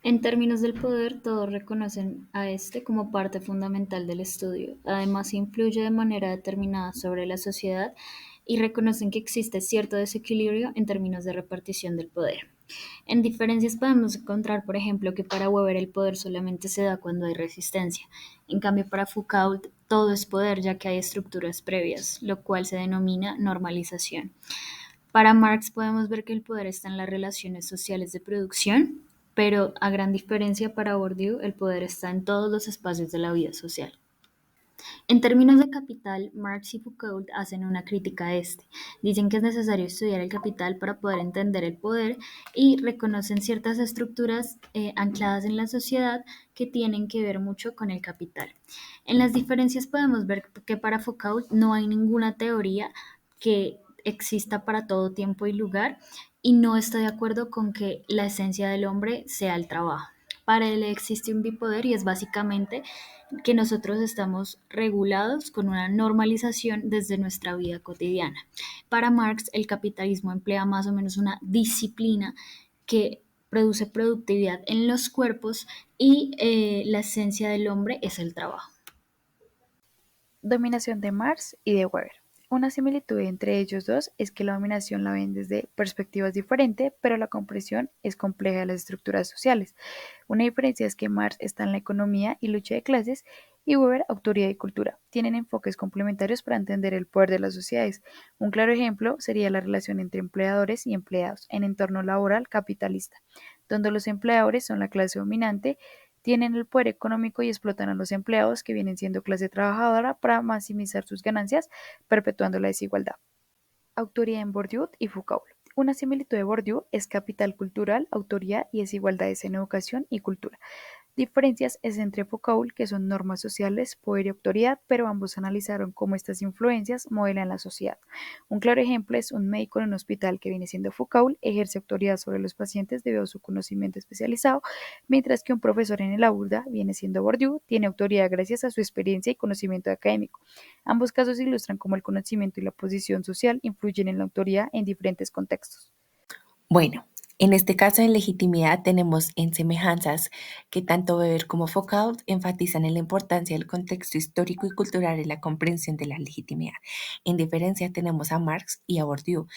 En términos del poder, todos reconocen a este como parte fundamental del estudio. Además, influye de manera determinada sobre la sociedad y reconocen que existe cierto desequilibrio en términos de repartición del poder. En diferencias podemos encontrar, por ejemplo, que para Weber el poder solamente se da cuando hay resistencia. En cambio, para Foucault todo es poder ya que hay estructuras previas, lo cual se denomina normalización. Para Marx podemos ver que el poder está en las relaciones sociales de producción, pero a gran diferencia para Bourdieu, el poder está en todos los espacios de la vida social. En términos de capital, Marx y Foucault hacen una crítica a este. Dicen que es necesario estudiar el capital para poder entender el poder y reconocen ciertas estructuras ancladas en la sociedad que tienen que ver mucho con el capital. En las diferencias podemos ver que para Foucault no hay ninguna teoría que exista para todo tiempo y lugar y no está de acuerdo con que la esencia del hombre sea el trabajo. Para él existe un bipoder y es básicamente que nosotros estamos regulados con una normalización desde nuestra vida cotidiana. Para Marx, el capitalismo emplea más o menos una disciplina que produce productividad en los cuerpos y la esencia del hombre es el trabajo. Dominación de Marx y de Weber. Una similitud entre ellos dos es que la dominación la ven desde perspectivas diferentes, pero la comprensión es compleja de las estructuras sociales. Una diferencia es que Marx está en la economía y lucha de clases y Weber autoridad y cultura. Tienen enfoques complementarios para entender el poder de las sociedades. Un claro ejemplo sería la relación entre empleadores y empleados en entorno laboral capitalista, donde los empleadores son la clase dominante, tienen el poder económico y explotan a los empleados que vienen siendo clase trabajadora para maximizar sus ganancias, perpetuando la desigualdad. Autoría en Bourdieu y Foucault. Una similitud de Bourdieu es capital cultural, autoría y desigualdades en educación y cultura. Diferencias es entre Foucault, que son normas sociales, poder y autoridad, pero ambos analizaron cómo estas influencias modelan la sociedad. Un claro ejemplo es un médico en un hospital que viene siendo Foucault, ejerce autoridad sobre los pacientes debido a su conocimiento especializado, mientras que un profesor en el aula, viene siendo Bourdieu, tiene autoridad gracias a su experiencia y conocimiento académico. Ambos casos ilustran cómo el conocimiento y la posición social influyen en la autoridad en diferentes contextos. Bueno, en este caso de legitimidad tenemos en semejanzas que tanto Weber como Foucault enfatizan en la importancia del contexto histórico y cultural en la comprensión de la legitimidad. En diferencia tenemos a Marx y a Bourdieu,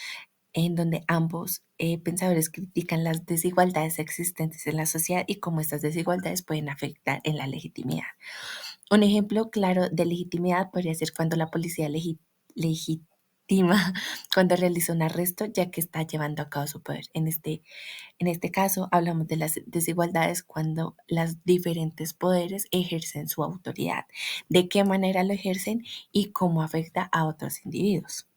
en donde ambos pensadores critican las desigualdades existentes en la sociedad y cómo estas desigualdades pueden afectar en la legitimidad. Un ejemplo claro de legitimidad podría ser cuando la policía legitima cuando realiza un arresto, ya que está llevando a cabo su poder. En este caso, hablamos de las desigualdades cuando los diferentes poderes ejercen su autoridad, de qué manera lo ejercen y cómo afecta a otros individuos.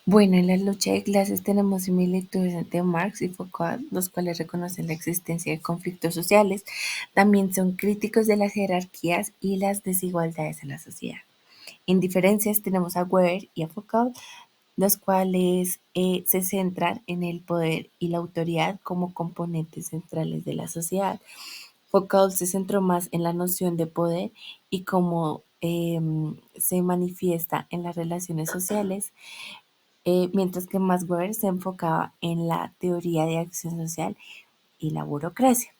Bueno, en la lucha de clases tenemos similitudes entre Marx y Foucault, los cuales reconocen la existencia de conflictos sociales, también son críticos de las jerarquías y las desigualdades en la sociedad. En diferencias tenemos a Weber y a Foucault, los cuales se centran en el poder y la autoridad como componentes centrales de la sociedad. Foucault se centró más en la noción de poder y cómo se manifiesta en las relaciones sociales, mientras que Max Weber se enfocaba en la teoría de acción social y la burocracia.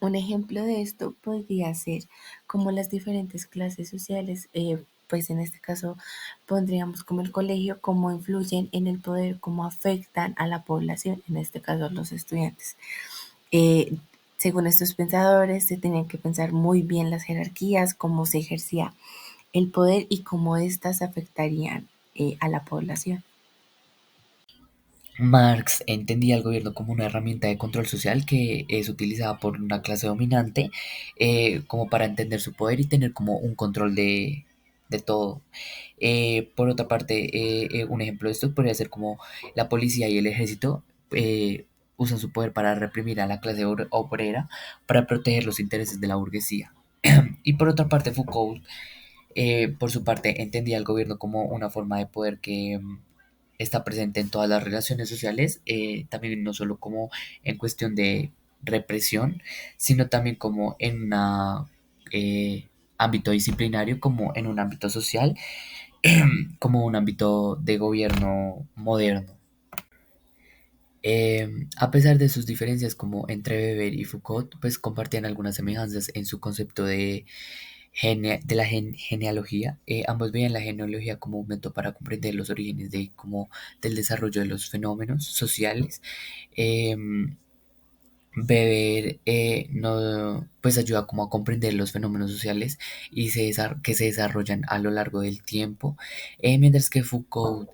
Un ejemplo de esto podría ser como las diferentes clases sociales, pues en este caso pondríamos como el colegio, cómo influyen en el poder, cómo afectan a la población, en este caso a los estudiantes. Eh, Según estos pensadores, se tenían que pensar muy bien las jerarquías, cómo se ejercía el poder y cómo éstas afectarían a la población. Marx entendía al gobierno como una herramienta de control social que es utilizada por una clase dominante como para entender su poder y tener como un control de todo. Por otra parte, un ejemplo de esto podría ser como la policía y el ejército usan su poder para reprimir a la clase obrera para proteger los intereses de la burguesía. Y por otra parte, Foucault, por su parte, entendía al gobierno como una forma de poder que está presente en todas las relaciones sociales, también no solo como en cuestión de represión, sino también como en un ámbito disciplinario, como en un ámbito social, como un ámbito de gobierno moderno. A pesar de sus diferencias como entre Weber y Foucault, pues compartían algunas semejanzas en su concepto de la genealogía. Ambos veían la genealogía como un método para comprender los orígenes del desarrollo de los fenómenos sociales. Em, Beber no, pues ayuda como a comprender los fenómenos sociales que se desarrollan a lo largo del tiempo, mientras que Foucault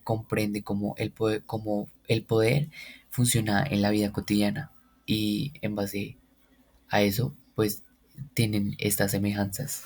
comprende cómo el poder funciona en la vida cotidiana y en base a eso, pues tienen estas semejanzas.